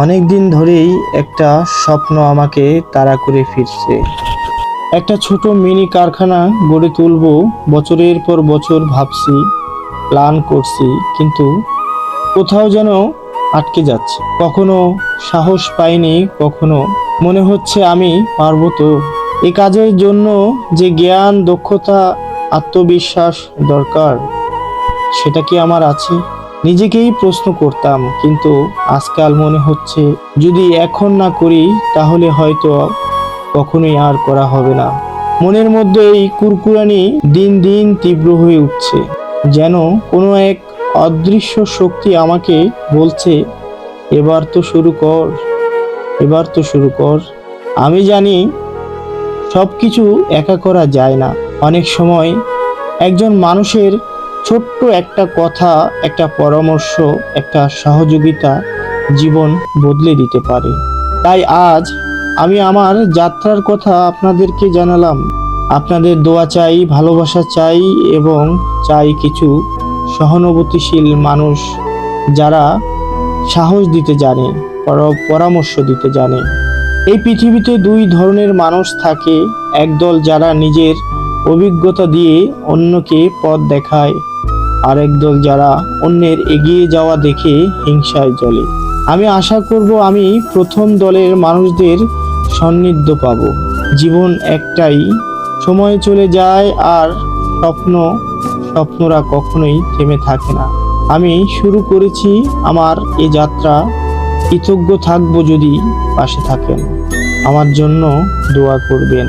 অনেক দিন ধরেই একটা স্বপ্ন আমাকে তাড়া করে ফিরছে। একটা ছোট মিনি কারখানা গড়ে তুলবো। বছরের পর বছর ভাবছি, প্ল্যান করছি, কিন্তু কোথাও যেন আটকে যাচ্ছে। কখনো সাহস পাইনি, কখনো মনে হচ্ছে আমি পারবো তো। এই কাজের জন্য যে জ্ঞান, দক্ষতা, আত্মবিশ্বাস দরকার, সেটা কি আমার আছে? নিজেকেই প্রশ্ন করতাম, কিন্তু আজকাল মনে হচ্ছে যদি এখন না করি তাহলে হয়তো কখনোই আর করা হবে না। মনের মধ্যে এই কুরকুরানি দিন দিন তীব্র হয়ে উঠছে, যেন কোনো এক অদৃশ্য শক্তি আমাকে বলছে, এবার তো শুরু কর, এবার তো শুরু কর। আমি জানি সবকিছু একা করা যায় না। অনেক সময় একজন মানুষের ছোট্ট একটা কথা, একটা পরামর্শ, একটা সহযোগিতা জীবন বদলে দিতে পারে। তাই আজ আমি আমার যাত্রার কথা আপনাদেরকে জানালাম। আপনাদের দোয়া চাই, ভালোবাসা চাই, এবং চাই কিছু সহানুভূতিশীল মানুষ যারা সাহস দিতে জানে, পরামর্শ দিতে জানে। এই পৃথিবীতে দুই ধরনের মানুষ থাকে। একদল যারা নিজের অভিজ্ঞতা দিয়ে অন্যকে পথ দেখায়, আর একদল যারা অন্যের এগিয়ে যাওয়া দেখে হিংসায় জ্বলে। আমি আশা করব আমি প্রথম দলের মানুষদের সান্নিধ্য পাব। জীবন একটাই, সময় চলে যায়, আর স্বপ্নরা কখনোই থেমে থাকে না। আমি শুরু করেছি আমার এই যাত্রা, কৃতজ্ঞ থাকবো যদি পাশে থাকেন। আমার জন্য দোয়া করবেন।